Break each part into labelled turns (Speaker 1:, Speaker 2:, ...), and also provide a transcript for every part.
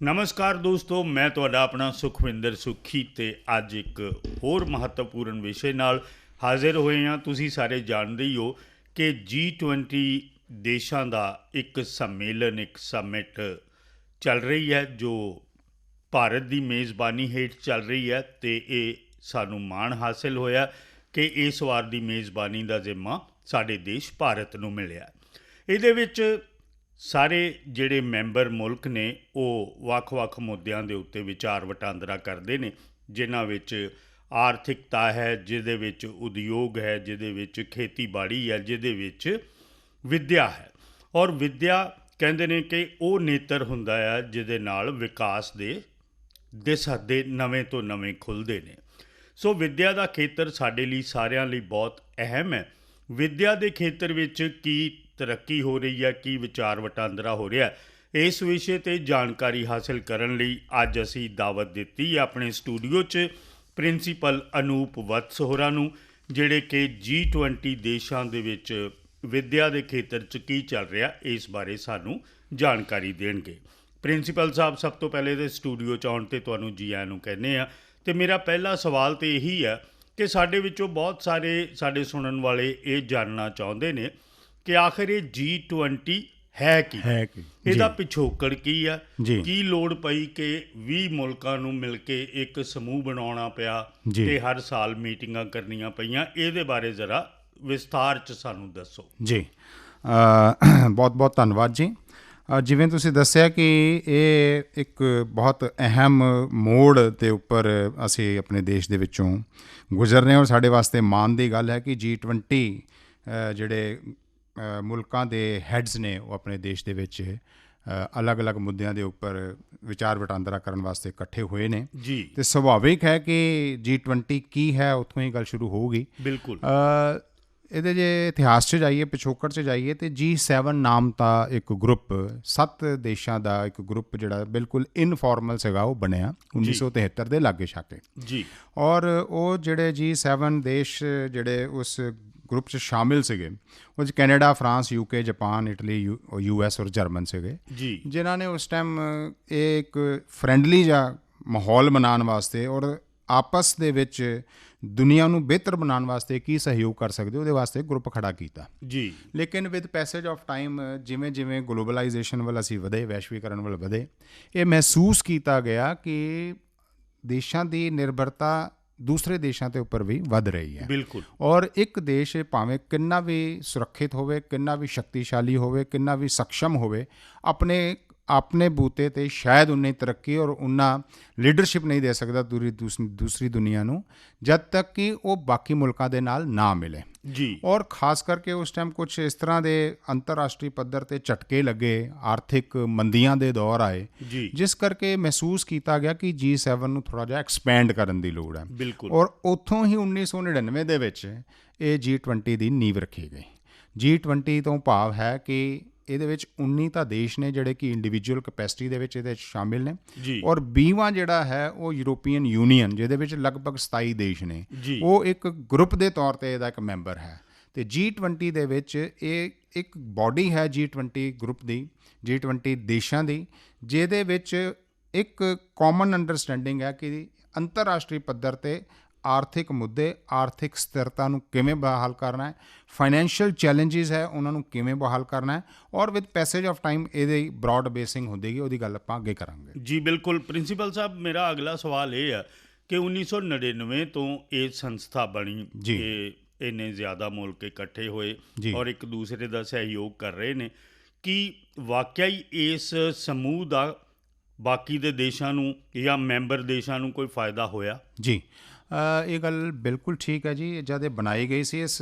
Speaker 1: ਨਮਸਕਾਰ ਦੋਸਤੋ, ਮੈਂ ਤੁਹਾਡਾ ਆਪਣਾ ਸੁਖਵਿੰਦਰ ਸੁੱਖੀ ਤੇ ਅੱਜ ਇੱਕ ਹੋਰ ਮਹੱਤਵਪੂਰਨ ਵਿਸ਼ੇ ਨਾਲ ਹਾਜ਼ਰ ਹੋਏ ਹਾਂ। ਤੁਸੀਂ ਸਾਰੇ ਜਾਣਦੇ ਹੀ ਹੋ ਕਿ G20 ਦੇਸ਼ਾਂ ਦਾ ਇੱਕ ਸੰਮੇਲਨ, ਇੱਕ ਸਮਿਟ ਚੱਲ ਰਹੀ ਹੈ ਜੋ ਭਾਰਤ ਦੀ ਮੇਜ਼ਬਾਨੀ ਹੇਠ ਚੱਲ ਰਹੀ ਹੈ ਅਤੇ ਇਹ ਸਾਨੂੰ ਮਾਣ ਹਾਸਿਲ ਹੋਇਆ ਕਿ ਇਸ ਵਾਰ ਦੀ ਮੇਜ਼ਬਾਨੀ ਦਾ ਜ਼ਿੰਮਾ ਸਾਡੇ ਦੇਸ਼ ਭਾਰਤ ਨੂੰ ਮਿਲਿਆ। ਇਹਦੇ ਵਿੱਚ ਸਾਰੇ ਜਿਹੜੇ ਮੈਂਬਰ ਮੁਲਕ ਨੇ ਉਹ ਵੱਖ-ਵੱਖ ਮੁੱਦਿਆਂ ਦੇ ਉੱਤੇ ਵਿਚਾਰ ਵਟਾਂਦਰਾ ਕਰਦੇ ਨੇ, ਜਿਨ੍ਹਾਂ ਵਿੱਚ ਆਰਥਿਕਤਾ ਹੈ, ਜਿਹਦੇ ਵਿੱਚ ਉਦਯੋਗ ਹੈ, ਜਿਹਦੇ ਵਿੱਚ ਖੇਤੀਬਾੜੀ ਹੈ, ਜਿਹਦੇ ਵਿੱਚ ਵਿੱਦਿਆ ਹੈ। ਔਰ ਵਿੱਦਿਆ ਕਹਿੰਦੇ ਨੇ ਕਿ ਉਹ ਨੇਤਰ ਹੁੰਦਾ ਆ ਜਿਹਦੇ ਨਾਲ ਵਿਕਾਸ ਦੇ ਦਿਸ਼ਾ ਨਵੇਂ ਤੋਂ ਨਵੇਂ ਖੁੱਲ੍ਹਦੇ ਨੇ। ਸੋ ਵਿੱਦਿਆ ਦਾ ਖੇਤਰ ਸਾਡੇ ਲਈ ਸਾਰਿਆਂ ਲਈ ਬਹੁਤ ਅਹਿਮ ਹੈ। ਵਿੱਦਿਆ ਦੇ ਖੇਤਰ ਵਿੱਚ ਕੀ ਤਰੱਕੀ ਹੋ ਰਹੀ ਹੈ, ਕੀ ਵਿਚਾਰ ਵਟਾਂਦਰਾ ਹੋ ਰਿਹਾ, ਇਸ ਵਿਸ਼ੇ 'ਤੇ ਜਾਣਕਾਰੀ ਹਾਸਿਲ ਕਰਨ ਲਈ ਅੱਜ ਅਸੀਂ ਦਾਵਤ ਦਿੱਤੀ ਹੈ ਆਪਣੇ ਸਟੂਡੀਓ 'ਚ ਪ੍ਰਿੰਸੀਪਲ ਅਨੂਪ ਵਤਸ ਹੋਰਾਂ ਨੂੰ, ਜਿਹੜੇ ਕਿ G20 ਦੇਸ਼ਾਂ ਦੇ ਵਿੱਚ ਵਿੱਦਿਆ ਦੇ ਖੇਤਰ 'ਚ ਕੀ ਚੱਲ ਰਿਹਾ ਇਸ ਬਾਰੇ ਸਾਨੂੰ ਜਾਣਕਾਰੀ ਦੇਣਗੇ। ਪ੍ਰਿੰਸੀਪਲ ਸਾਹਿਬ, ਸਭ ਤੋਂ ਪਹਿਲੇ ਤਾਂ ਸਟੂਡੀਓ 'ਚ ਆਉਣ 'ਤੇ ਤੁਹਾਨੂੰ ਜੀ ਆਇਆਂ ਨੂੰ ਕਹਿੰਦੇ ਹਾਂ। ਅਤੇ ਮੇਰਾ ਪਹਿਲਾ ਸਵਾਲ ਤਾਂ ਇਹੀ ਹੈ ਕਿ ਸਾਡੇ ਵਿੱਚੋਂ ਬਹੁਤ ਸਾਰੇ ਸਾਡੇ ਸੁਣਨ ਵਾਲੇ ਇਹ ਜਾਣਨਾ ਚਾਹੁੰਦੇ ਨੇ ਕਿ ਆਖਿਰ ਇਹ G20 ਹੈ ਕੀ, ਇਹਦਾ ਪਿਛੋਕੜ ਕੀ ਆ, ਕੀ ਲੋੜ ਪਈ ਕਿ 20 ਮੁਲਕਾਂ ਨੂੰ ਮਿਲ ਕੇ ਇੱਕ ਸਮੂਹ ਬਣਾਉਣਾ ਪਿਆ ਅਤੇ ਹਰ ਸਾਲ ਮੀਟਿੰਗਾਂ ਕਰਨੀਆਂ ਪਈਆਂ, ਇਹਦੇ ਬਾਰੇ ਜ਼ਰਾ ਵਿਸਥਾਰ 'ਚ ਸਾਨੂੰ ਦੱਸੋ।
Speaker 2: ਜੀ ਬਹੁਤ ਬਹੁਤ ਧੰਨਵਾਦ ਜੀ। ਜਿਵੇਂ ਤੁਸੀਂ ਦੱਸਿਆ ਕਿ ਇਹ ਇੱਕ ਬਹੁਤ ਅਹਿਮ ਮੋੜ ਦੇ ਉੱਪਰ ਅਸੀਂ ਆਪਣੇ ਦੇਸ਼ ਦੇ ਵਿੱਚੋਂ ਗੁਜ਼ਰ ਰਹੇ ਹਾਂ ਔਰ ਸਾਡੇ ਵਾਸਤੇ ਮਾਣ ਦੀ ਗੱਲ ਹੈ ਕਿ G20 ਜਿਹੜੇ ਮੁਲਕਾਂ ਦੇ ਹੈਡਸ ਨੇ ਉਹ ਆਪਣੇ ਦੇਸ਼ ਦੇ ਵਿੱਚ ਅਲੱਗ-ਅਲੱਗ ਮੁੱਦਿਆਂ ਦੇ ਉੱਪਰ ਵਿਚਾਰ ਵਟਾਂਦਰਾ ਕਰਨ ਵਾਸਤੇ ਇਕੱਠੇ ਹੋਏ ਨੇ
Speaker 1: ਜੀ।
Speaker 2: ਅਤੇ ਸੁਭਾਵਿਕ ਹੈ ਕਿ G20 ਕੀ ਹੈ ਉੱਥੋਂ ਹੀ ਗੱਲ ਸ਼ੁਰੂ ਹੋਊਗੀ।
Speaker 1: ਬਿਲਕੁਲ।
Speaker 2: ਇਹਦੇ ਜੇ ਇਤਿਹਾਸ 'ਚ ਜਾਈਏ, ਪਿਛੋਕੜ 'ਚ ਜਾਈਏ ਅਤੇ G7 ਨਾਮ ਦਾ ਇੱਕ ਗਰੁੱਪ, 7 ਦੇਸ਼ਾਂ ਦਾ ਇੱਕ ਗਰੁੱਪ ਜਿਹੜਾ ਬਿਲਕੁਲ ਇਨਫੋਰਮਲ ਸੀਗਾ, ਉਹ ਬਣਿਆ 1973 ਦੇ ਲਾਗੇ ਛਾਗੇ ਜੀ। ਔਰ ਉਹ ਜਿਹੜੇ G7 ਦੇਸ਼ ਜਿਹੜੇ ਉਸ ਗਰੁੱਪ 'ਚ ਸ਼ਾਮਿਲ ਸੀਗੇ, ਉਹ 'ਚ Canada, France, UK, Japan, Italy, US ਔਰ ਜਰਮਨ ਸੀਗੇ ਜੀ, ਜਿਨ੍ਹਾਂ ਨੇ ਉਸ ਟਾਈਮ ਇਹ ਇੱਕ ਫਰੈਂਡਲੀ ਜਿਹਾ ਮਾਹੌਲ ਬਣਾਉਣ ਵਾਸਤੇ ਔਰ ਆਪਸ ਦੇ ਵਿੱਚ ਦੁਨੀਆ ਨੂੰ ਬਿਹਤਰ ਬਣਾਉਣ ਵਾਸਤੇ ਕੀ ਸਹਿਯੋਗ ਕਰ ਸਕਦੇ ਉਹਦੇ ਵਾਸਤੇ ਗਰੁੱਪ ਖੜਾ ਕੀਤਾ ਜੀ। ਲੇਕਿਨ ਵਿਦ ਪੈਸੇਜ ਆਫ ਟਾਈਮ, ਜਿਵੇਂ ਜਿਵੇਂ ਗਲੋਬਲਾਈਜੇਸ਼ਨ ਵੱਲ ਅਸੀਂ ਵਧੇ, ਵੈਸ਼ਵੀਕਰਨ ਵੱਲ ਵਧੇ, ਇਹ ਮਹਿਸੂਸ ਕੀਤਾ ਗਿਆ ਕਿ ਦੇਸ਼ਾਂ ਦੀ ਨਿਰਭਰਤਾ ਦੂਸਰੇ ਦੇਸ਼ਾਂ ਦੇ ਉੱਪਰ ਵੀ ਵੱਧ ਰਹੀ ਹੈ। ਬਿਲਕੁਲ। ਔਰ ਇੱਕ ਦੇਸ਼ ਭਾਵੇਂ ਕਿੰਨਾ ਵੀ ਸੁਰੱਖਿਅਤ ਹੋਵੇ, ਕਿੰਨਾ ਵੀ ਸ਼ਕਤੀਸ਼ਾਲੀ ਹੋਵੇ, ਕਿੰਨਾ ਵੀ ਸક્ષਮ ਹੋਵੇ, ਆਪਣੇ ਬੂਤੇ 'ਤੇ ਸ਼ਾਇਦ ਉਨੀ ਤਰੱਕੀ ਔਰ ਉਨਾ ਲੀਡਰਸ਼ਿਪ ਨਹੀਂ ਦੇ ਸਕਦਾ ਦੂਸਰੀ ਦੁਨੀਆ ਨੂੰ, ਜਦ ਤੱਕ ਕਿ ਉਹ ਬਾਕੀ ਮੁਲਕਾਂ ਦੇ ਨਾਲ ਨਾ ਮਿਲੇ ਜੀ। ਔਰ ਖਾਸ ਕਰਕੇ ਉਸ ਟਾਈਮ ਕੁਛ ਇਸ ਤਰ੍ਹਾਂ ਦੇ ਅੰਤਰਰਾਸ਼ਟਰੀ ਪੱਧਰ 'ਤੇ ਝਟਕੇ ਲੱਗੇ, ਆਰਥਿਕ ਮੰਦੀਆਂ ਦੇ ਦੌਰ ਆਏ ਜੀ, ਜਿਸ ਕਰਕੇ ਮਹਿਸੂਸ ਕੀਤਾ ਗਿਆ ਕਿ G7 ਨੂੰ ਥੋੜ੍ਹਾ ਜਿਹਾ ਐਕਸਪੈਂਡ ਕਰਨ ਦੀ ਲੋੜ ਹੈ। ਬਿਲਕੁਲ। ਔਰ ਉੱਥੋਂ ਹੀ 1999 ਦੇ ਵਿੱਚ ਇਹ G20 ਦੀ ਨੀਂਹ ਰੱਖੀ ਗਈ। G20 ਤੋਂ ਭਾਵ ਹੈ ਕਿ ਇਹਦੇ ਵਿੱਚ 19 ਤਾਂ ਦੇਸ਼ ਨੇ ਜਿਹੜੇ ਕਿ ਇੰਡੀਵਿਜੂਅਲ ਕਪੈਸਿਟੀ ਦੇ ਵਿੱਚ ਇਹਦੇ ਸ਼ਾਮਿਲ ਨੇ ਜੀ, ਔਰ 20ਵਾਂ ਜਿਹੜਾ ਹੈ ਉਹ ਯੂਰੋਪੀਅਨ ਯੂਨੀਅਨ, ਜਿਹਦੇ ਵਿੱਚ ਲਗਭਗ 27 ਦੇਸ਼ ਨੇ, ਉਹ ਇੱਕ ਗਰੁੱਪ ਦੇ ਤੌਰ 'ਤੇ ਇਹਦਾ ਇੱਕ ਮੈਂਬਰ ਹੈ। ਅਤੇ G20 ਦੇ ਵਿੱਚ ਇਹ ਇੱਕ ਬਾਡੀ ਹੈ G20 ਗਰੁੱਪ ਦੀ, G20 ਦੇਸ਼ਾਂ ਦੀ, ਜਿਹਦੇ ਵਿੱਚ ਇੱਕ ਕਾਮਨ ਅੰਡਰਸਟੈਂਡਿੰਗ ਹੈ ਕਿ ਅੰਤਰਰਾਸ਼ਟਰੀ ਪੱਧਰ 'ਤੇ ਆਰਥਿਕ ਮੁੱਦੇ, ਆਰਥਿਕ ਸਥਿਰਤਾ ਨੂੰ ਕਿਵੇਂ ਬਹਾਲ ਕਰਨਾ ਹੈ, ਫਾਈਨੈਂਸ਼ੀਅਲ ਚੈਲੰਜਿਸ ਹੈ ਉਹਨਾਂ ਨੂੰ ਕਿਵੇਂ ਬਹਾਲ ਕਰਨਾ ਹੈ, ਔਰ ਵਿਦ ਪੈਸੇਜ ਆਫ ਟਾਈਮ ਇਹਦੀ ਬਰੋਡ ਬੇਸਿੰਗ ਹੁੰਦੀਗੀ, ਉਹਦੀ ਗੱਲ ਆਪਾਂ ਅੱਗੇ ਕਰਾਂਗੇ
Speaker 1: ਜੀ। ਬਿਲਕੁਲ। ਪ੍ਰਿੰਸੀਪਲ ਸਾਹਿਬ, ਮੇਰਾ ਅਗਲਾ ਸਵਾਲ ਇਹ ਹੈ ਕਿ 1999 ਤੋਂ ਇਹ ਸੰਸਥਾ ਬਣੀ ਜੀ, ਇੰਨੇ ਜ਼ਿਆਦਾ ਮੁਲਕ ਇਕੱਠੇ ਹੋਏ ਔਰ ਇੱਕ ਦੂਸਰੇ ਦਾ ਸਹਿਯੋਗ ਕਰ ਰਹੇ ਨੇ, ਕਿ ਵਾਕਿਆ ਹੀ ਇਸ ਸਮੂਹ ਦਾ ਬਾਕੀ ਦੇ ਦੇਸ਼ਾਂ ਨੂੰ ਜਾਂ ਮੈਂਬਰ ਦੇਸ਼ਾਂ ਨੂੰ ਕੋਈ ਫਾਇਦਾ ਹੋਇਆ ਜੀ?
Speaker 2: ਇਹ ਗੱਲ ਬਿਲਕੁਲ ਠੀਕ ਹੈ ਜੀ। ਜਦ ਇਹ ਬਣਾਈ ਗਈ ਸੀ, ਇਸ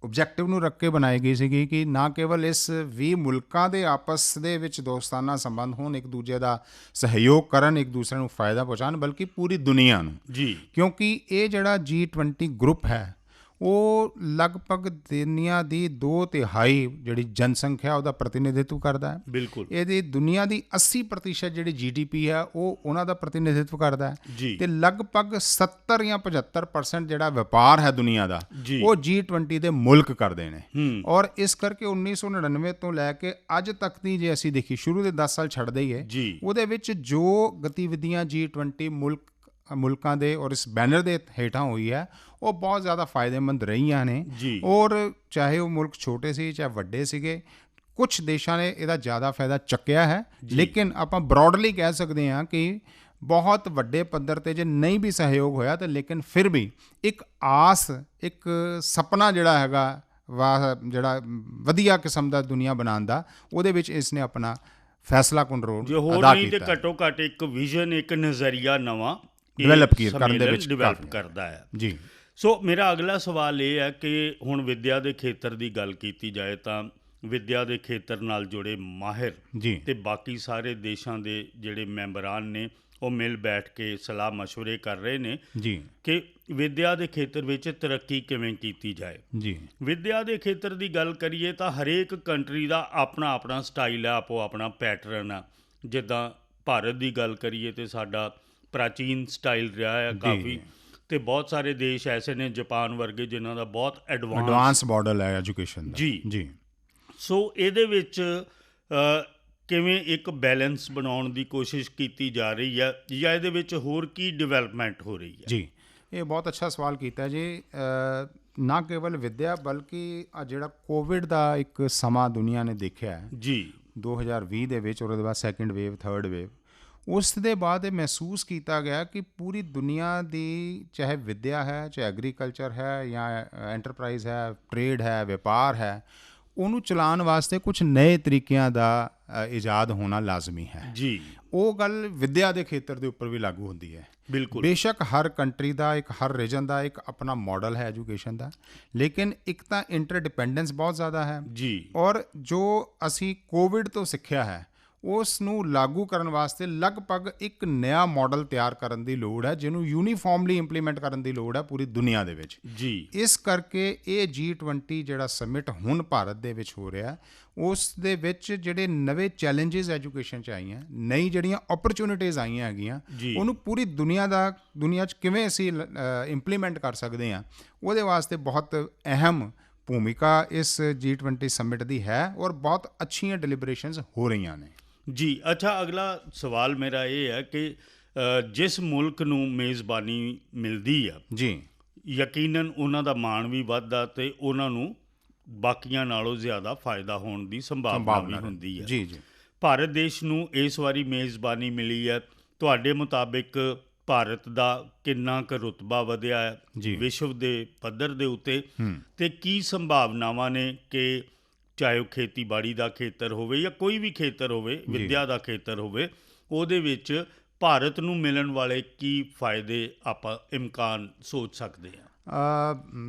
Speaker 2: ਓਬਜੈਕਟਿਵ ਨੂੰ ਰੱਖ ਕੇ ਬਣਾਈ ਗਈ ਸੀਗੀ ਕਿ ਨਾ ਕੇਵਲ ਇਸ 20 ਮੁਲਕਾਂ ਦੇ ਆਪਸ ਦੇ ਵਿੱਚ ਦੋਸਤਾਨਾ ਸੰਬੰਧ ਹੋਣ, ਇੱਕ ਦੂਜੇ ਦਾ ਸਹਿਯੋਗ ਕਰਨ, ਇੱਕ ਦੂਸਰੇ ਨੂੰ ਫਾਇਦਾ ਪਹੁੰਚਾਉਣ, ਬਲਕਿ ਪੂਰੀ ਦੁਨੀਆ ਨੂੰ ਜੀ। ਕਿਉਂਕਿ ਇਹ ਜਿਹੜਾ G20 ਗਰੁੱਪ ਹੈ ਉਹ ਲਗਭਗ ਦੁਨੀਆ ਦੀ 2/3 ਜਿਹੜੀ ਜਨਸੰਖਿਆ ਉਹਦਾ ਪ੍ਰਤੀਨਿਧਿਤਵ ਕਰਦਾ ਹੈ।
Speaker 1: ਬਿਲਕੁਲ
Speaker 2: ਇਹਦੀ ਦੁਨੀਆ ਦੀ 80% ਜਿਹੜੀ GDP ਹੈ ਉਹ ਉਹਨਾਂ ਦਾ ਪ੍ਰਤੀਨਿਧਿਤਵ ਕਰਦਾ ਹੈ
Speaker 1: ਜੀ
Speaker 2: ਤੇ ਲਗਭਗ 70 ਜਾਂ 75% ਜਿਹੜਾ ਵਪਾਰ ਹੈ ਦੁਨੀਆ ਦਾ
Speaker 1: ਜੀ
Speaker 2: ਉਹ G20 ਦੇ ਮੁਲਕ ਕਰਦੇ ਨੇ।
Speaker 1: ਹੂੰ
Speaker 2: ਔਰ ਇਸ ਕਰਕੇ 1999 ਤੋਂ ਲੈ ਕੇ ਅੱਜ ਤੱਕ ਦੀ ਜੇ ਅਸੀਂ ਦੇਖੀ ਸ਼ੁਰੂ ਦੇ 10 ਸਾਲ ਛੱਡਦੇ ਹੀ ਹੈ
Speaker 1: ਜੀ
Speaker 2: ਉਹਦੇ ਵਿੱਚ ਜੋ ਗਤੀਵਿਧੀਆਂ G20 ਮੁਲਕਾਂ ਦੇ ਔਰ ਇਸ ਬੈਨਰ ਦੇ ਹੇਠਾਂ ਹੋਈ ਹੈ ਉਹ ਬਹੁਤ ਜ਼ਿਆਦਾ ਫਾਇਦੇਮੰਦ ਰਹੀਆਂ ਨੇ।
Speaker 1: ਜੀ
Speaker 2: ਔਰ ਚਾਹੇ ਉਹ ਮੁਲਕ ਛੋਟੇ ਸੀ ਚਾਹੇ ਵੱਡੇ ਸੀਗੇ, ਕੁਝ ਦੇਸ਼ਾਂ ਨੇ ਇਹਦਾ ਜ਼ਿਆਦਾ ਫਾਇਦਾ ਚੱਕਿਆ ਹੈ, ਲੇਕਿਨ ਆਪਾਂ ਬਰੋਡਲੀ ਕਹਿ ਸਕਦੇ ਹਾਂ ਕਿ ਬਹੁਤ ਵੱਡੇ ਪੱਧਰ ਤੇ ਜੇ ਨਹੀਂ ਵੀ ਸਹਿਯੋਗ ਹੋਇਆ ਤਾਂ ਲੇਕਿਨ ਫਿਰ ਵੀ ਇੱਕ ਆਸ, ਇੱਕ ਸੁਪਨਾ ਜਿਹੜਾ ਹੈਗਾ ਜਿਹੜਾ ਵਧੀਆ ਕਿਸਮ ਦਾ ਦੁਨੀਆ ਬਣਾਉਣ ਦਾ, ਉਹਦੇ ਵਿੱਚ ਇਸ ਨੇ ਆਪਣਾ ਫੈਸਲਾ ਕੁਨ ਰੋਲ
Speaker 1: ਜੇ ਹੋਰ
Speaker 2: ਅਦਾ
Speaker 1: ਨਹੀਂ ਤੇ
Speaker 2: ਕੀਤਾ
Speaker 1: ਘੱਟੋ ਘੱਟ ਇੱਕ ਵਿਜ਼ਨ, ਇੱਕ ਨਜ਼ਰੀਆ ਨਵਾਂ
Speaker 2: ਡਿਵੈਲਪ ਕਰਨ ਦੇ ਵਿੱਚ
Speaker 1: ਡਿਵੈਲਪ ਕਰਦਾ ਹੈ
Speaker 2: ਜੀ।
Speaker 1: ਸੋ ਮੇਰਾ ਅਗਲਾ ਸਵਾਲ ਇਹ ਹੈ ਕਿ ਹੁਣ ਵਿੱਦਿਆ ਦੇ ਖੇਤਰ ਦੀ ਗੱਲ ਕੀਤੀ ਜਾਏ ਤਾਂ ਵਿੱਦਿਆ ਦੇ ਖੇਤਰ ਨਾਲ ਜੁੜੇ ਮਾਹਿਰ
Speaker 2: ਜੀ
Speaker 1: ਤੇ ਬਾਕੀ ਸਾਰੇ ਦੇਸ਼ਾਂ ਦੇ ਜਿਹੜੇ ਮੈਂਬਰਾਨ ਨੇ ਉਹ ਮਿਲ ਬੈਠ ਕੇ ਸਲਾਹ ਮਸ਼ਵਰੇ ਕਰ ਰਹੇ ਨੇ
Speaker 2: ਜੀ
Speaker 1: ਕਿ ਵਿੱਦਿਆ ਦੇ ਖੇਤਰ ਵਿੱਚ ਤਰੱਕੀ ਕਿਵੇਂ ਕੀਤੀ ਜਾਏ।
Speaker 2: ਜੀ
Speaker 1: ਵਿੱਦਿਆ ਦੇ ਖੇਤਰ ਦੀ ਗੱਲ ਕਰੀਏ ਤਾਂ ਹਰੇਕ ਕੰਟਰੀ ਦਾ ਆਪਣਾ ਆਪਣਾ ਸਟਾਈਲ ਹੈ, ਆਪੋ ਆਪਣਾ ਪੈਟਰਨ ਆ। ਜਿੱਦਾਂ ਭਾਰਤ ਦੀ ਗੱਲ ਕਰੀਏ ਤਾਂ ਸਾਡਾ ਪ੍ਰਾਚੀਨ ਸਟਾਈਲ ਰਿਹਾ ਹੈ ਕਾਫੀ, ਤੇ ਬਹੁਤ ਸਾਰੇ ਦੇਸ਼ ਐਸੇ ਨੇ ਜਾਪਾਨ ਵਰਗੇ ਜਿਨ੍ਹਾਂ ਦਾ ਬਹੁਤ
Speaker 2: ਐਡਵਾਂਸ ਮਾਡਲ ਹੈ ਐਜੂਕੇਸ਼ਨ ਦਾ।
Speaker 1: ਜੀ
Speaker 2: ਜੀ
Speaker 1: ਸੋ ਇਹਦੇ ਵਿੱਚ ਕਿਵੇਂ ਇੱਕ ਬੈਲੈਂਸ ਬਣਾਉਣ ਦੀ ਕੋਸ਼ਿਸ਼ ਕੀਤੀ ਜਾ ਰਹੀ ਹੈ ਜਾਂ ਇਹਦੇ ਵਿੱਚ ਹੋਰ ਕੀ ਡਿਵੈਲਪਮੈਂਟ ਹੋ ਰਹੀ ਹੈ?
Speaker 2: ਜੀ ਇਹ ਬਹੁਤ ਅੱਛਾ ਸਵਾਲ ਕੀਤਾ ਜੀ। ਨਾ ਕੇਵਲ ਵਿੱਦਿਆ ਬਲਕਿ ਜਿਹੜਾ ਕੋਵਿਡ ਦਾ ਇੱਕ ਸਮਾਂ ਦੁਨੀਆ ਨੇ ਦੇਖਿਆ ਹੈ
Speaker 1: ਜੀ
Speaker 2: 2020 ਦੇ ਵਿੱਚ, ਔਰ ਉਹਦੇ ਬਾਅਦ ਸੈਕਿੰਡ ਵੇਵ, ਥਰਡ ਵੇਵ, ਉਸ ਦੇ ਬਾਅਦ ਇਹ ਮਹਿਸੂਸ ਕੀਤਾ ਗਿਆ ਕਿ ਪੂਰੀ ਦੁਨੀਆ ਦੀ ਚਾਹੇ ਵਿੱਦਿਆ ਹੈ, ਚਾਹੇ ਐਗਰੀਕਲਚਰ ਹੈ ਜਾਂ ਐਂਟਰਪ੍ਰਾਈਜ਼ ਹੈ, ਟ੍ਰੇਡ ਹੈ, ਵਪਾਰ ਹੈ, ਉਹਨੂੰ ਚਲਾਉਣ ਵਾਸਤੇ ਕੁਝ ਨਵੇਂ ਤਰੀਕਿਆਂ ਦਾ ਇਜਾਦ ਹੋਣਾ ਲਾਜ਼ਮੀ ਹੈ।
Speaker 1: ਜੀ
Speaker 2: ਉਹ ਗੱਲ ਵਿੱਦਿਆ ਦੇ ਖੇਤਰ ਦੇ ਉੱਪਰ ਵੀ ਲਾਗੂ ਹੁੰਦੀ ਹੈ।
Speaker 1: ਬਿਲਕੁਲ
Speaker 2: ਬੇਸ਼ੱਕ ਹਰ ਕੰਟਰੀ ਦਾ ਹਰ ਰੀਜਨ ਦਾ ਇੱਕ ਆਪਣਾ ਮਾਡਲ ਹੈ ਐਜੂਕੇਸ਼ਨ ਦਾ, ਲੇਕਿਨ ਇੱਕ ਤਾਂ ਇੰਟਰਡਿਪੈਂਡੈਂਸ ਬਹੁਤ ਜ਼ਿਆਦਾ ਹੈ।
Speaker 1: ਜੀ
Speaker 2: ਔਰ ਜੋ ਅਸੀਂ ਕੋਵਿਡ ਤੋਂ ਸਿੱਖਿਆ ਹੈ ਉਸ ਨੂੰ ਲਾਗੂ ਕਰਨ ਵਾਸਤੇ ਲਗਭਗ ਇੱਕ ਨਵਾਂ ਮਾਡਲ ਤਿਆਰ ਕਰਨ ਦੀ ਲੋੜ ਹੈ, ਜਿਹਨੂੰ ਯੂਨੀਫਾਰਮਲੀ ਇੰਪਲੀਮੈਂਟ ਕਰਨ ਦੀ ਲੋੜ ਹੈ ਪੂਰੀ ਦੁਨੀਆ ਦੇ ਵਿੱਚ।
Speaker 1: ਜੀ
Speaker 2: ਇਸ ਕਰਕੇ ਇਹ G20 ਜਿਹੜਾ ਸਮਿਟ ਹੁਣ ਭਾਰਤ ਦੇ ਵਿੱਚ ਹੋ ਰਿਹਾ, ਉਸ ਦੇ ਵਿੱਚ ਜਿਹੜੇ ਨਵੇਂ ਚੈਲੰਜਸ ਐਜੂਕੇਸ਼ਨ 'ਚ ਆਈਆਂ, ਨਈ ਜਿਹੜੀਆਂ ਓਪਰਚੁਨਿਟੀਜ਼ ਆਈਆਂ ਹੈਗੀਆਂ, ਉਹਨੂੰ ਪੂਰੀ ਦੁਨੀਆ 'ਚ ਕਿਵੇਂ ਅਸੀਂ ਇੰਪਲੀਮੈਂਟ ਕਰ ਸਕਦੇ ਹਾਂ, ਉਹਦੇ ਵਾਸਤੇ ਬਹੁਤ ਅਹਿਮ ਭੂਮਿਕਾ ਇਸ G20 ਸਮਿਟ ਦੀ ਹੈ ਔਰ ਬਹੁਤ ਅੱਛੀਆਂ ਡਿਲੀਬਰੇਸ਼ਨਸ ਹੋ ਰਹੀਆਂ ਨੇ।
Speaker 1: ਜੀ ਅੱਛਾ, ਅਗਲਾ ਸਵਾਲ ਮੇਰਾ ਇਹ ਹੈ ਕਿ ਜਿਸ ਮੁਲਕ ਨੂੰ ਮੇਜ਼ਬਾਨੀ ਮਿਲਦੀ ਆ
Speaker 2: ਜੀ
Speaker 1: ਯਕੀਨਨ ਉਹਨਾਂ ਦਾ ਮਾਣ ਵੀ ਵੱਧਦਾ ਅਤੇ ਉਹਨਾਂ ਨੂੰ ਬਾਕੀਆਂ ਨਾਲੋਂ ਜ਼ਿਆਦਾ ਫਾਇਦਾ ਹੋਣ ਦੀ ਸੰਭਾਵਨਾ ਵੀ ਹੁੰਦੀ ਹੈ।
Speaker 2: ਜੀ ਜੀ
Speaker 1: ਭਾਰਤ ਦੇਸ਼ ਨੂੰ ਇਸ ਵਾਰੀ ਮੇਜ਼ਬਾਨੀ ਮਿਲੀ ਹੈ, ਤੁਹਾਡੇ ਮੁਤਾਬਿਕ ਭਾਰਤ ਦਾ ਕਿੰਨਾ ਕੁ ਰੁਤਬਾ ਵਧਿਆ ਹੈ ਵਿਸ਼ਵ ਦੇ ਪੱਧਰ ਦੇ ਉੱਤੇ, ਅਤੇ ਕੀ ਸੰਭਾਵਨਾਵਾਂ ਨੇ ਕਿ ਚਾਹੇ ਉਹ ਖੇਤੀਬਾੜੀ ਦਾ ਖੇਤਰ ਹੋਵੇ ਜਾਂ ਕੋਈ ਵੀ ਖੇਤਰ ਹੋਵੇ, ਵਿੱਦਿਆ ਦਾ ਖੇਤਰ ਹੋਵੇ, ਉਹਦੇ ਵਿੱਚ ਭਾਰਤ ਨੂੰ ਮਿਲਣ ਵਾਲੇ ਕੀ ਫਾਇਦੇ ਆਪਾਂ ਇਮਕਾਨ ਸੋਚ ਸਕਦੇ ਹਾਂ?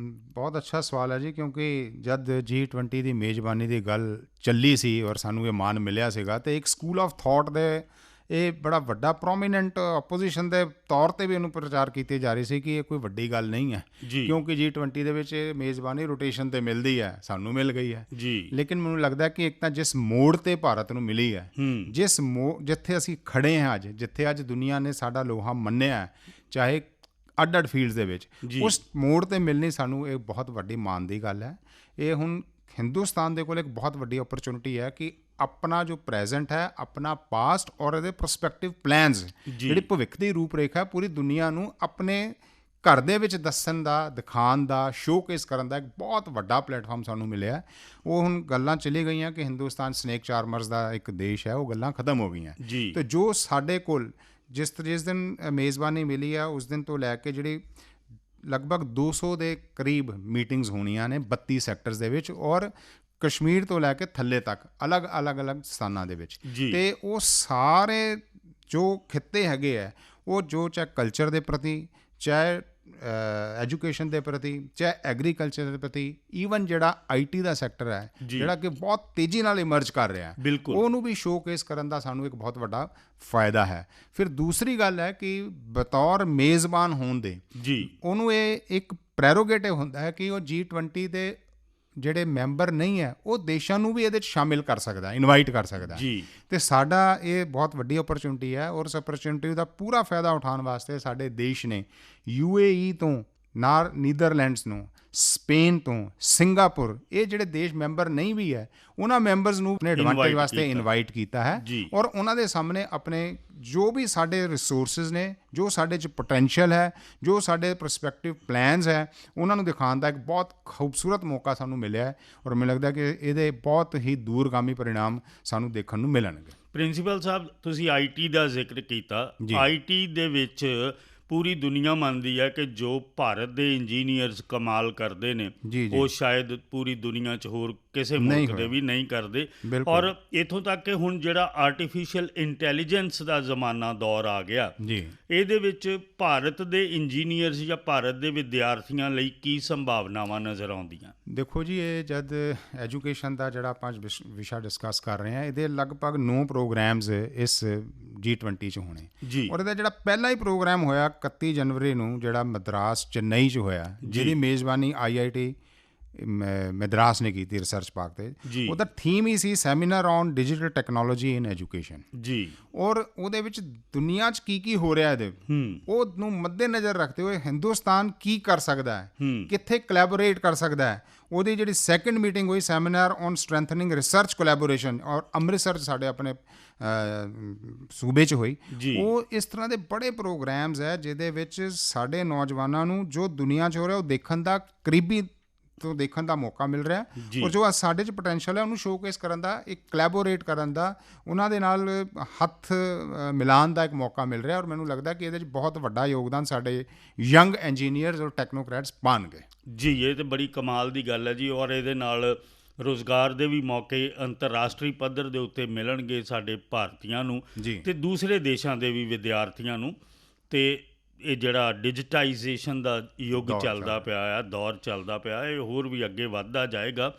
Speaker 2: ਬਹੁਤ ਅੱਛਾ ਸਵਾਲ ਹੈ ਜੀ, ਕਿਉਂਕਿ ਜਦ G20 ਦੀ ਮੇਜ਼ਬਾਨੀ ਦੀ ਗੱਲ ਚੱਲੀ ਸੀ ਔਰ ਸਾਨੂੰ ਇਹ ਮਾਣ ਮਿਲਿਆ ਸੀਗਾ, ਅਤੇ ਇੱਕ ਸਕੂਲ ਆਫ ਥਾਟ ਦੇ ਇਹ ਬੜਾ ਵੱਡਾ ਪ੍ਰੋਮੀਨੈਂਟ ਆਪੋਜੀਸ਼ਨ ਦੇ ਤੌਰ 'ਤੇ ਵੀ ਇਹਨੂੰ ਪ੍ਰਚਾਰ ਕੀਤੀ ਜਾ ਰਹੀ ਸੀ ਕਿ ਇਹ ਕੋਈ ਵੱਡੀ ਗੱਲ ਨਹੀਂ ਹੈ, ਕਿਉਂਕਿ G20 ਦੇ ਵਿੱਚ ਮੇਜ਼ਬਾਨੀ ਰੋਟੇਸ਼ਨ 'ਤੇ ਮਿਲਦੀ ਹੈ, ਸਾਨੂੰ ਮਿਲ ਗਈ ਹੈ। ਲੇਕਿਨ ਮੈਨੂੰ ਲੱਗਦਾ ਕਿ ਇੱਕ ਤਾਂ ਜਿਸ ਮੋੜ 'ਤੇ ਭਾਰਤ ਨੂੰ ਮਿਲੀ ਹੈ, ਜਿੱਥੇ ਅਸੀਂ ਖੜੇ ਹਾਂ ਅੱਜ, ਜਿੱਥੇ ਅੱਜ ਦੁਨੀਆ ਨੇ ਸਾਡਾ ਲੋਹਾ ਮੰਨਿਆ, ਚਾਹੇ ਅੱਡ ਫੀਲਡਸ ਦੇ ਵਿੱਚ, ਉਸ ਮੋੜ 'ਤੇ ਮਿਲਣੀ ਸਾਨੂੰ ਇਹ ਬਹੁਤ ਵੱਡੀ ਮਾਣ ਦੀ ਗੱਲ ਹੈ। ਇਹ ਹੁਣ ਹਿੰਦੁਸਤਾਨ ਦੇ ਕੋਲ ਇੱਕ ਬਹੁਤ ਵੱਡੀ ਓਪਰਚੁਨਿਟੀ ਹੈ ਕਿ ਆਪਣਾ ਜੋ ਪ੍ਰੈਜ਼ੈਂਟ ਹੈ, ਆਪਣਾ ਪਾਸਟ ਔਰ ਇਹਦੇ ਪ੍ਰੋਸਪੈਕਟਿਵ ਪਲਾਨਸ, ਜਿਹੜੀ ਭਵਿੱਖ ਦੀ ਰੂਪਰੇਖਾ ਪੂਰੀ ਦੁਨੀਆ ਨੂੰ ਆਪਣੇ ਘਰ ਦੇ ਵਿੱਚ ਦੱਸਣ ਦਾ, ਦਿਖਾਉਣ ਦਾ, ਸ਼ੋਕੇਸ ਕਰਨ ਦਾ ਇੱਕ ਬਹੁਤ ਵੱਡਾ ਪਲੇਟਫਾਰਮ ਸਾਨੂੰ ਮਿਲਿਆ। ਉਹ ਹੁਣ ਗੱਲਾਂ ਚਲੀ ਗਈਆਂ ਕਿ ਹਿੰਦੁਸਤਾਨ ਸਨੇਕ ਚਾਰਮਰਸ ਦਾ ਇੱਕ ਦੇਸ਼ ਹੈ, ਉਹ ਗੱਲਾਂ ਖਤਮ ਹੋ ਗਈਆਂ। ਅਤੇ ਜੋ ਸਾਡੇ ਕੋਲ ਜਿਸ ਦਿਨ ਮੇਜ਼ਬਾਨੀ ਮਿਲੀ ਹੈ, ਉਸ ਦਿਨ ਤੋਂ ਲੈ ਕੇ ਜਿਹੜੀ ਲਗਭਗ 200 ਦੇ ਕਰੀਬ ਮੀਟਿੰਗਸ ਹੋਣੀਆਂ ਨੇ 32 ਸੈਕਟਰਸ ਦੇ ਵਿੱਚ, ਔਰ ਕਸ਼ਮੀਰ ਤੋਂ ਲੈ ਕੇ ਥੱਲੇ ਤੱਕ ਅਲੱਗ ਸਥਾਨਾਂ ਦੇ ਵਿੱਚ। ਅਤੇ ਉਹ ਸਾਰੇ ਜੋ ਖਿੱਤੇ ਹੈਗੇ ਹੈ, ਉਹ ਜੋ ਚਾਹੇ ਕਲਚਰ ਦੇ ਪ੍ਰਤੀ, ਚਾਹੇ ਐਜੂਕੇਸ਼ਨ ਦੇ ਪ੍ਰਤੀ, ਚਾਹੇ ਐਗਰੀਕਲਚਰ ਦੇ ਪ੍ਰਤੀ, ਈਵਨ ਜਿਹੜਾ IT ਦਾ ਸੈਕਟਰ ਹੈ, ਜਿਹੜਾ ਕਿ ਬਹੁਤ ਤੇਜ਼ੀ ਨਾਲ ਇਮਰਜ ਕਰ ਰਿਹਾ, ਉਹਨੂੰ ਵੀ ਸ਼ੋਕੇਸ ਕਰਨ ਦਾ ਸਾਨੂੰ ਇੱਕ ਬਹੁਤ ਵੱਡਾ ਫਾਇਦਾ ਹੈ। ਫਿਰ ਦੂਸਰੀ ਗੱਲ ਹੈ ਕਿ ਬਤੌਰ ਮੇਜ਼ਬਾਨ ਹੋਣ ਦੇ ਉਹਨੂੰ ਇਹ ਇੱਕ ਪ੍ਰੈਰੋਗੇਟਿਵ ਹੁੰਦਾ ਹੈ ਕਿ ਉਹ G20 ਦੇ ਜਿਹੜੇ ਮੈਂਬਰ ਨਹੀਂ ਹੈ ਉਹ ਦੇਸ਼ਾਂ ਨੂੰ ਵੀ ਇਹਦੇ 'ਚ ਸ਼ਾਮਿਲ ਕਰ ਸਕਦਾ, ਇਨਵਾਈਟ ਕਰ ਸਕਦਾ
Speaker 1: ਜੀ।
Speaker 2: ਅਤੇ ਸਾਡਾ ਇਹ ਬਹੁਤ ਵੱਡੀ ਓਪਰਚੁਨਿਟੀ ਹੈ ਔਰ ਇਸ ਓਪਰਚੁਨਿਟੀ ਦਾ ਪੂਰਾ ਫਾਇਦਾ ਉਠਾਉਣ ਵਾਸਤੇ ਸਾਡੇ ਦੇਸ਼ ਨੇ UAE ਤੋਂ ਨੀਦਰਲੈਂਡਸ ਨੂੰ, ਸਪੇਨ ਤੋਂ, ਸਿੰਗਾਪੁਰ, ਇਹ ਜਿਹੜੇ ਦੇਸ਼ ਮੈਂਬਰ ਨਹੀਂ ਵੀ ਹੈ ਉਹਨਾਂ ਮੈਂਬਰਸ ਨੂੰ ਆਪਣੇ ਐਡਵਾਂਟੇਜ ਵਾਸਤੇ ਇਨਵਾਈਟ ਕੀਤਾ ਹੈ ਔਰ ਉਹਨਾਂ ਦੇ ਸਾਹਮਣੇ ਆਪਣੇ ਜੋ ਵੀ ਸਾਡੇ ਰਿਸੋਰਸਿਸ ਨੇ, ਜੋ ਸਾਡੇ 'ਚ ਪੋਟੈਂਸ਼ੀਅਲ ਹੈ, ਜੋ ਸਾਡੇ ਪ੍ਰਸਪੈਕਟਿਵ ਪਲੈਨਸ ਹੈ, ਉਹਨਾਂ ਨੂੰ ਦਿਖਾਉਣ ਦਾ ਇੱਕ ਬਹੁਤ ਖੂਬਸੂਰਤ ਮੌਕਾ ਸਾਨੂੰ ਮਿਲਿਆ ਹੈ ਔਰ ਮੈਨੂੰ ਲੱਗਦਾ ਕਿ ਇਹਦੇ ਬਹੁਤ ਹੀ ਦੂਰਗਾਮੀ ਪਰਿਣਾਮ ਸਾਨੂੰ ਦੇਖਣ ਨੂੰ ਮਿਲਣਗੇ।
Speaker 1: ਪ੍ਰਿੰਸੀਪਲ ਸਾਹਿਬ, ਤੁਸੀਂ IT ਦਾ ਜ਼ਿਕਰ ਕੀਤਾ। IT ਦੇ ਵਿੱਚ ਪੂਰੀ ਦੁਨੀਆ ਮੰਨਦੀ ਹੈ ਕਿ ਜੋ ਭਾਰਤ ਦੇ ਇੰਜੀਨੀਅਰਸ ਕਮਾਲ ਕਰਦੇ ਨੇ ਉਹ ਸ਼ਾਇਦ ਪੂਰੀ ਦੁਨੀਆ 'ਚ ਹੋਰ ਕਿਸੇ ਮੁਲਕ ਦੇ ਵੀ ਨਹੀਂ ਕਰਦੇ। ਔਰ ਇੱਥੋਂ ਤੱਕ ਕਿ ਹੁਣ ਜਿਹੜਾ ਆਰਟੀਫਿਸ਼ੀਅਲ ਇੰਟੈਲੀਜੈਂਸ ਦਾ ਜ਼ਮਾਨਾ ਦੌਰ ਆ ਗਿਆ, ਇਹਦੇ ਵਿੱਚ ਭਾਰਤ ਦੇ ਇੰਜੀਨੀਅਰਸ ਜਾਂ ਭਾਰਤ ਦੇ ਵਿਦਿਆਰਥੀਆਂ ਲਈ ਕੀ ਸੰਭਾਵਨਾਵਾਂ ਨਜ਼ਰ ਆਉਂਦੀਆਂ?
Speaker 2: ਦੇਖੋ ਜੀ, ਇਹ ਜਦ ਐਜੂਕੇਸ਼ਨ ਦਾ ਜਿਹੜਾ ਆਪਾਂ ਵਿਸ਼ਾ ਡਿਸਕਸ ਕਰ ਰਹੇ ਹਾਂ, ਇਹਦੇ ਲਗਭਗ 9 ਪ੍ਰੋਗਰਾਮਸ ਇਸ G20 'ਚ ਹੋਣੇ ਔਰ ਇਹਦਾ ਜਿਹੜਾ ਪਹਿਲਾ ਹੀ ਪ੍ਰੋਗਰਾਮ ਹੋਇਆ 31 ਜਨਵਰੀ ਨੂੰ, ਜਿਹੜਾ ਮਦਰਾਸ ਚੇਨਈ 'ਚ ਹੋਇਆ, ਜਿਹਦੀ ਮੇਜ਼ਬਾਨੀ IIT ਮਦਰਾਸ ਨੇ ਕੀਤੀ ਰਿਸਰਚ ਪਾਰਕ 'ਤੇ। ਉਹਦਾ theme he C seminar on digital technology in education ਔਰ ਉਹਦੇ ਵਿੱਚ ਦੁਨੀਆ 'ਚ ਕੀ ਹੋ ਰਿਹਾ ਇਹਦੇ ਉਹਨੂੰ ਮੱਦੇ ਨਜ਼ਰ ਰੱਖਦੇ ਹੋਏ ਹਿੰਦੁਸਤਾਨ ਕੀ ਕਰ ਸਕਦਾ ਹੈ, ਕਿੱਥੇ ਕੋਲੈਬੋਰੇਟ ਕਰ ਸਕਦਾ ਹੈ। ਉਹਦੀ ਜਿਹੜੀ ਸੈਕਿੰਡ ਮੀਟਿੰਗ ਹੋਈ seminar on strengthening research collaboration ਔਰ ਅੰਮ੍ਰਿਤਸਰ ਸਾਡੇ ਆਪਣੇ ਸੂਬੇ 'ਚ ਹੋਈ। ਉਹ ਇਸ ਤਰ੍ਹਾਂ ਦੇ ਬੜੇ ਪ੍ਰੋਗਰਾਮਸ ਹੈ ਜਿਹਦੇ ਵਿੱਚ ਸਾਡੇ ਨੌਜਵਾਨਾਂ ਨੂੰ ਜੋ ਦੁਨੀਆ 'ਚ ਹੋ ਰਿਹਾ ਉਹ ਦੇਖਣ ਦਾ ਕਰੀਬੀ ਤੋਂ ਦੇਖਣ ਦਾ ਮੌਕਾ ਮਿਲ ਰਿਹਾ ਔਰ ਜੋ ਸਾਡੇ 'ਚ ਪੋਟੈਂਸ਼ੀਅਲ ਹੈ ਉਹਨੂੰ ਸ਼ੋਕੇਸ ਕਰਨ ਦਾ, ਇੱਕ ਕੋਲੈਬੋਰੇਟ ਕਰਨ ਦਾ, ਉਹਨਾਂ ਦੇ ਨਾਲ ਹੱਥ ਮਿਲਾਉਣ ਦਾ ਇੱਕ ਮੌਕਾ ਮਿਲ ਰਿਹਾ ਔਰ ਮੈਨੂੰ ਲੱਗਦਾ ਕਿ ਇਹਦੇ 'ਚ ਬਹੁਤ ਵੱਡਾ ਯੋਗਦਾਨ ਸਾਡੇ ਯੰਗ ਇੰਜੀਨੀਅਰਸ ਔਰ ਟੈਕਨੋਕਰੈਟਸ ਪਾਉਣਗੇ।
Speaker 1: ਜੀ, ਇਹ ਤਾਂ ਬੜੀ ਕਮਾਲ ਦੀ ਗੱਲ ਹੈ ਜੀ ਔਰ ਇਹਦੇ ਨਾਲ ਰੁਜ਼ਗਾਰ ਦੇ ਵੀ ਮੌਕੇ ਅੰਤਰਰਾਸ਼ਟਰੀ ਪੱਧਰ ਦੇ ਉੱਤੇ ਮਿਲਣਗੇ ਸਾਡੇ ਭਾਰਤੀਆਂ ਨੂੰ ਅਤੇ ਦੂਸਰੇ ਦੇਸ਼ਾਂ ਦੇ ਵੀ ਵਿਦਿਆਰਥੀਆਂ ਨੂੰ। ਅਤੇ ਇਹ ਜਿਹੜਾ ਡਿਜੀਟਾਈਜੇਸ਼ਨ ਦਾ ਯੁੱਗ ਚੱਲਦਾ ਪਿਆ ਆ, ਦੌਰ ਚੱਲਦਾ ਪਿਆ, ਇਹ ਹੋਰ ਵੀ ਅੱਗੇ ਵੱਧਦਾ ਜਾਏਗਾ।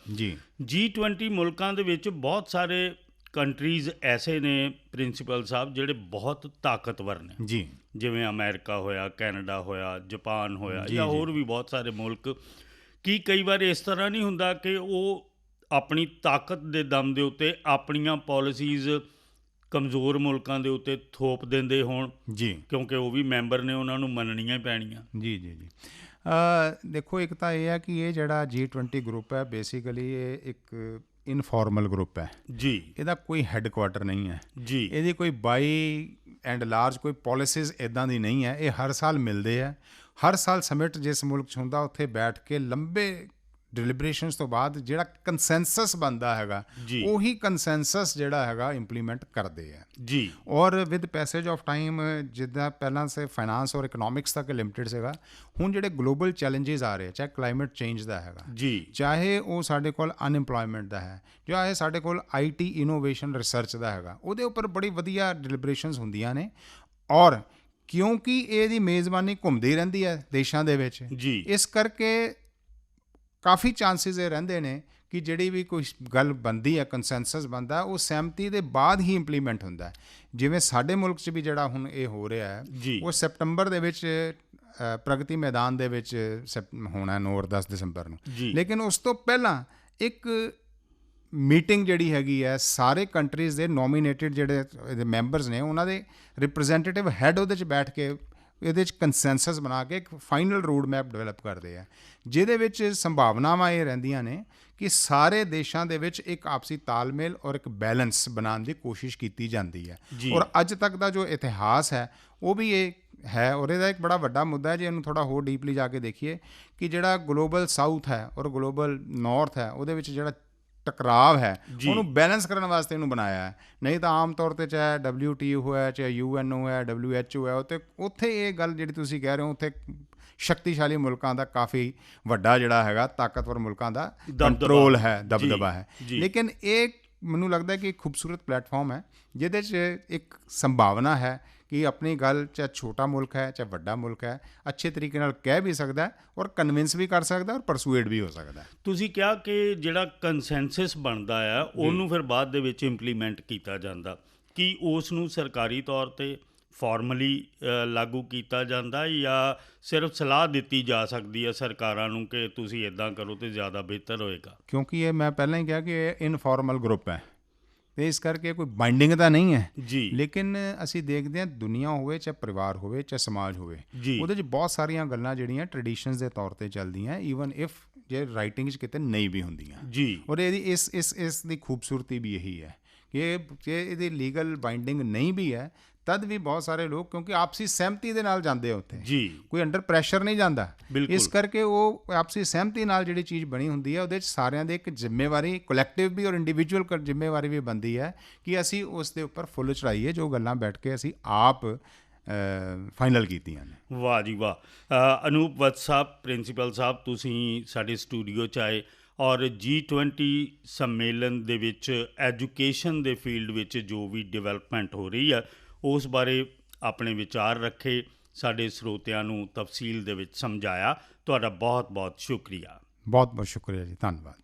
Speaker 1: G20 ਮੁਲਕਾਂ ਦੇ ਵਿੱਚ ਬਹੁਤ ਸਾਰੇ ਕੰਟਰੀਜ਼ ਐਸੇ ਨੇ ਪ੍ਰਿੰਸੀਪਲ ਸਾਹਿਬ ਜਿਹੜੇ ਬਹੁਤ ਤਾਕਤਵਰ ਨੇ, ਜਿਵੇਂ ਅਮਰੀਕਾ ਹੋਇਆ, ਕੈਨੇਡਾ ਹੋਇਆ, ਜਾਪਾਨ ਹੋਇਆ ਜਾਂ ਹੋਰ ਵੀ ਬਹੁਤ ਸਾਰੇ ਮੁਲਕ। ਕੀ ਕਈ ਵਾਰ ਇਸ ਤਰ੍ਹਾਂ ਨਹੀਂ ਹੁੰਦਾ ਕਿ ਉਹ ਆਪਣੀ ਤਾਕਤ ਦੇ ਦਮ ਦੇ ਉੱਤੇ ਆਪਣੀਆਂ ਪਾਲਿਸੀਜ਼ ਕਮਜ਼ੋਰ ਮੁਲਕਾਂ ਦੇ ਉੱਤੇ ਥੋਪ ਦਿੰਦੇ ਹੋਣ? ਕਿਉਂਕਿ ਉਹ ਵੀ ਮੈਂਬਰ ਨੇ, ਉਹਨਾਂ ਨੂੰ ਮੰਨਣੀਆਂ ਹੀ ਪੈਣੀਆਂ।
Speaker 2: ਦੇਖੋ, ਇੱਕ ਤਾਂ ਇਹ ਹੈ ਕਿ ਇਹ ਜਿਹੜਾ G20 ਗਰੁੱਪ ਹੈ ਬੇਸਿਕਲੀ ਇਹ ਇੱਕ ਇਨਫੋਰਮਲ ਗਰੁੱਪ ਹੈ ਇਹਦਾ ਕੋਈ ਹੈੱਡਕੁਆਟਰ ਨਹੀਂ ਹੈ ਇਹਦੀ ਕੋਈ ਬਾਈ ਐਂਡ ਲਾਰਜ ਕੋਈ ਪੋਲਿਸੀਜ਼ ਇੱਦਾਂ ਦੀ ਨਹੀਂ ਹੈ। ਇਹ ਹਰ ਸਾਲ ਮਿਲਦੇ ਆ, ਹਰ ਸਾਲ ਸਮਿਟ ਜਿਸ ਮੁਲਕ 'ਚ ਹੁੰਦਾ ਉੱਥੇ ਬੈਠ ਕੇ ਲੰਬੇ ਡਿਲੀਬਰੇਸ਼ਨਸ ਤੋਂ ਬਾਅਦ ਜਿਹੜਾ ਕੰਸੈਂਸਸ ਬਣਦਾ ਹੈਗਾ ਉਹੀ ਕੰਸੈਂਸਸ ਜਿਹੜਾ ਹੈਗਾ ਇੰਪਲੀਮੈਂਟ ਕਰਦੇ ਆ ਔਰ ਵਿਦ ਪੈਸੇਜ ਆਫ ਟਾਈਮ, ਜਿੱਦਾਂ ਪਹਿਲਾਂ ਸੇ ਫਾਈਨਾਂਸ ਔਰ ਇਕਨੋਮਿਕਸ ਤੱਕ ਲਿਮਿਟਡ ਸੀਗਾ, ਹੁਣ ਜਿਹੜੇ ਗਲੋਬਲ ਚੈਲੰਜਿਸ ਆ ਰਹੇ, ਚਾਹੇ ਕਲਾਈਮੇਟ ਚੇਂਜ ਦਾ ਹੈਗਾ, ਚਾਹੇ ਉਹ ਸਾਡੇ ਕੋਲ ਅਨਇੰਪਲੋਇਮੈਂਟ ਦਾ ਹੈ, ਚਾਹੇ ਸਾਡੇ ਕੋਲ IT ਇਨੋਵੇਸ਼ਨ ਰਿਸਰਚ ਦਾ ਹੈਗਾ, ਉਹਦੇ ਉੱਪਰ ਬੜੀ ਵਧੀਆ ਡਿਲੀਬਰੇਸ਼ਨਸ ਹੁੰਦੀਆਂ ਨੇ। ਔਰ ਕਿਉਂਕਿ ਇਹਦੀ ਮੇਜ਼ਬਾਨੀ ਘੁੰਮਦੀ ਰਹਿੰਦੀ ਹੈ ਦੇਸ਼ਾਂ ਦੇ ਵਿੱਚ, ਇਸ ਕਰਕੇ ਕਾਫੀ ਚਾਂਸਿਸ ਇਹ ਰਹਿੰਦੇ ਨੇ ਕਿ ਜਿਹੜੀ ਵੀ ਕੋਈ ਗੱਲ ਬਣਦੀ ਹੈ, ਕੰਸੈਂਸਸ ਬਣਦਾ, ਉਹ ਸਹਿਮਤੀ ਦੇ ਬਾਅਦ ਹੀ ਇੰਪਲੀਮੈਂਟ ਹੁੰਦਾ। ਜਿਵੇਂ ਸਾਡੇ ਮੁਲਕ 'ਚ ਵੀ ਜਿਹੜਾ ਹੁਣ ਇਹ ਹੋ ਰਿਹਾ ਹੈ ਉਹ ਸੈਪਟੰਬਰ ਦੇ ਵਿੱਚ ਪ੍ਰਗਤੀ ਮੈਦਾਨ ਦੇ ਵਿੱਚ ਹੋਣਾ 9 ਔਰ 10 ਦਸੰਬਰ ਨੂੰ, ਲੇਕਿਨ ਉਸ ਤੋਂ ਪਹਿਲਾਂ ਇੱਕ ਮੀਟਿੰਗ ਜਿਹੜੀ ਹੈਗੀ ਹੈ ਸਾਰੇ ਕੰਟਰੀਜ਼ ਦੇ ਨੋਮੀਨੇਟਿਡ ਜਿਹੜੇ ਇਹਦੇ ਮੈਂਬਰਸ ਨੇ ਉਹਨਾਂ ਦੇ ਰਿਪਰੈਜ਼ੈਂਟੇਟਿਵ ਹੈੱਡ ਉਹਦੇ 'ਚ ਬੈਠ ਕੇ ਇਹਦੇ 'ਚ ਕੰਸੈਂਸਸ ਬਣਾ ਕੇ ਇੱਕ ਫਾਈਨਲ ਰੋਡ ਮੈਪ ਡਿਵੈਲਪ ਕਰਦੇ ਆ, ਜਿਹਦੇ ਵਿੱਚ ਸੰਭਾਵਨਾਵਾਂ ਇਹ ਰਹਿੰਦੀਆਂ ਨੇ ਕਿ ਸਾਰੇ ਦੇਸ਼ਾਂ ਦੇ ਵਿੱਚ ਇੱਕ ਆਪਸੀ ਤਾਲਮੇਲ ਔਰ ਇੱਕ ਬੈਲੈਂਸ ਬਣਾਉਣ ਦੀ ਕੋਸ਼ਿਸ਼ ਕੀਤੀ ਜਾਂਦੀ ਹੈ। ਔਰ ਅੱਜ ਤੱਕ ਦਾ ਜੋ ਇਤਿਹਾਸ ਹੈ ਉਹ ਵੀ ਇਹ ਹੈ ਔਰ ਇਹਦਾ ਇੱਕ ਬੜਾ ਵੱਡਾ ਮੁੱਦਾ ਹੈ ਜੇ ਇਹਨੂੰ ਥੋੜ੍ਹਾ ਹੋਰ ਡੀਪਲੀ ਜਾ ਕੇ ਦੇਖੀਏ ਕਿ ਜਿਹੜਾ ਗਲੋਬਲ ਸਾਊਥ ਹੈ ਔਰ ਗਲੋਬਲ ਨਾਰਥ ਹੈ ਉਹਦੇ ਵਿੱਚ ਜਿਹੜਾ ਟਕਰਾਵ ਹੈ ਉਹਨੂੰ ਬੈਲੈਂਸ ਕਰਨ ਵਾਸਤੇ ਇਹਨੂੰ ਬਣਾਇਆ ਹੈ। ਨਹੀਂ ਤਾਂ ਆਮ ਤੌਰ 'ਤੇ ਚਾਹੇ WTO ਹੋਇਆ, ਚਾਹੇ UNO ਹੈ, WHO ਹੈ, ਉੱਥੇ ਇਹ ਗੱਲ ਜਿਹੜੀ ਤੁਸੀਂ ਕਹਿ ਰਹੇ ਹੋ ਉੱਥੇ ਸ਼ਕਤੀਸ਼ਾਲੀ ਮੁਲਕਾਂ ਦਾ ਕਾਫੀ ਵੱਡਾ ਜਿਹੜਾ ਹੈਗਾ ਤਾਕਤਵਰ ਮੁਲਕਾਂ ਦਾ ਕੰਟਰੋਲ ਹੈ, ਦਬਦਬਾ ਹੈ। ਲੇਕਿਨ ਇਹ ਮੈਨੂੰ ਲੱਗਦਾ ਕਿ ਇੱਕ ਖੂਬਸੂਰਤ ਪਲੇਟਫਾਰਮ ਹੈ ਜਿਹਦੇ 'ਚ ਇੱਕ ਸੰਭਾਵਨਾ ਹੈ ਕਿ ਆਪਣੀ ਗੱਲ ਚਾਹੇ ਛੋਟਾ ਮੁਲਕ ਹੈ ਚਾਹੇ ਵੱਡਾ ਮੁਲਕ ਹੈ ਅੱਛੇ ਤਰੀਕੇ ਨਾਲ ਕਹਿ ਵੀ ਸਕਦਾ ਔਰ ਕਨਵਿੰਸ ਵੀ ਕਰ ਸਕਦਾ ਔਰ ਪਰਸੂਏਡ ਵੀ ਹੋ ਸਕਦਾ।
Speaker 1: ਤੁਸੀਂ ਕਿਹਾ ਕਿ ਜਿਹੜਾ ਕੰਸੈਂਸਸ ਬਣਦਾ ਆ ਉਹਨੂੰ ਫਿਰ ਬਾਅਦ ਦੇ ਵਿੱਚ ਇੰਪਲੀਮੈਂਟ ਕੀਤਾ ਜਾਂਦਾ, ਕੀ ਉਸ ਨੂੰ ਸਰਕਾਰੀ ਤੌਰ 'ਤੇ ਫਾਰਮਲੀ ਲਾਗੂ ਕੀਤਾ ਜਾਂਦਾ ਜਾਂ ਸਿਰਫ ਸਲਾਹ ਦਿੱਤੀ ਜਾ ਸਕਦੀ ਹੈ ਸਰਕਾਰਾਂ ਨੂੰ ਕਿ ਤੁਸੀਂ ਇੱਦਾਂ ਕਰੋ ਤਾਂ ਜ਼ਿਆਦਾ ਬਿਹਤਰ ਹੋਏਗਾ?
Speaker 2: ਕਿਉਂਕਿ ਇਹ ਮੈਂ ਪਹਿਲਾਂ ਹੀ ਕਿਹਾ ਕਿ ਇਹ ਇਨਫਾਰਮਲ ਗਰੁੱਪ ਹੈ ਅਤੇ ਇਸ ਕਰਕੇ ਕੋਈ ਬਾਈਂਡਿੰਗ ਤਾਂ ਨਹੀਂ ਹੈ
Speaker 1: ਜੀ।
Speaker 2: ਲੇਕਿਨ ਅਸੀਂ ਦੇਖਦੇ ਹਾਂ ਦੁਨੀਆ ਹੋਵੇ ਚਾਹੇ ਪਰਿਵਾਰ ਹੋਵੇ ਚਾਹੇ ਸਮਾਜ ਹੋਵੇ,
Speaker 1: ਜੀ
Speaker 2: ਉਹਦੇ 'ਚ ਬਹੁਤ ਸਾਰੀਆਂ ਗੱਲਾਂ ਜਿਹੜੀਆਂ ਟਰਡੀਸ਼ਨਸ ਦੇ ਤੌਰ 'ਤੇ ਚੱਲਦੀਆਂ, ਈਵਨ ਇਫ ਜੇ ਰਾਈਟਿੰਗ 'ਚ ਕਿਤੇ ਨਹੀਂ ਵੀ ਹੁੰਦੀਆਂ।
Speaker 1: ਜੀ।
Speaker 2: ਔਰ ਇਹਦੀ ਇਸ ਦੀ ਖੂਬਸੂਰਤੀ ਵੀ ਇਹੀ ਹੈ ਕਿ ਜੇ ਇਹਦੀ ਲੀਗਲ ਬਾਈਂਡਿੰਗ ਨਹੀਂ ਵੀ ਹੈ ਤਦ ਵੀ ਬਹੁਤ ਸਾਰੇ ਲੋਕ, ਕਿਉਂਕਿ ਆਪਸੀ ਸਹਿਮਤੀ ਦੇ ਨਾਲ ਜਾਂਦੇ ਆ ਉੱਥੇ,
Speaker 1: ਜੀ
Speaker 2: ਕੋਈ ਅੰਡਰ ਪ੍ਰੈਸ਼ਰ ਨਹੀਂ ਜਾਂਦਾ।
Speaker 1: ਬਿਲਕੁਲ।
Speaker 2: ਇਸ ਕਰਕੇ ਉਹ ਆਪਸੀ ਸਹਿਮਤੀ ਨਾਲ ਜਿਹੜੀ ਚੀਜ਼ ਬਣੀ ਹੁੰਦੀ ਹੈ ਉਹਦੇ 'ਚ ਸਾਰਿਆਂ ਦੇ ਇੱਕ ਜ਼ਿੰਮੇਵਾਰੀ, ਕਲੈਕਟਿਵ ਵੀ ਔਰ ਇੰਡੀਵਿਜੂਅਲ ਜ਼ਿੰਮੇਵਾਰੀ ਵੀ ਬਣਦੀ ਹੈ ਕਿ ਅਸੀਂ ਉਸ ਦੇ ਉੱਪਰ ਫੁੱਲ ਚੜਾਈਏ ਜੋ ਗੱਲਾਂ ਬੈਠ ਕੇ ਅਸੀਂ ਆਪ ਫਾਈਨਲ ਕੀਤੀਆਂ ਨੇ।
Speaker 1: ਵਾਹ ਜੀ ਵਾਹ। ਅਨੂਪ ਵੱਤ ਸਾਹਿਬ, ਪ੍ਰਿੰਸੀਪਲ ਸਾਹਿਬ, ਤੁਸੀਂ ਸਾਡੇ ਸਟੂਡੀਓ 'ਚ ਆਏ ਔਰ G20 ਸੰਮੇਲਨ ਦੇ ਵਿੱਚ ਐਜੂਕੇਸ਼ਨ ਦੇ ਫੀਲਡ ਵਿੱਚ ਜੋ ਵੀ ਡਿਵੈਲਪਮੈਂਟ ਹੋ ਰਹੀ ਹੈ ਉਸ ਬਾਰੇ ਆਪਣੇ ਵਿਚਾਰ ਰੱਖੇ, ਸਾਡੇ ਸਰੋਤਿਆਂ ਨੂੰ ਤਫਸੀਲ ਦੇ ਵਿੱਚ ਸਮਝਾਇਆ। ਤੁਹਾਡਾ ਬਹੁਤ ਬਹੁਤ ਸ਼ੁਕਰੀਆ।
Speaker 2: ਬਹੁਤ ਬਹੁਤ ਸ਼ੁਕਰੀਆ ਜੀ, ਧੰਨਵਾਦ।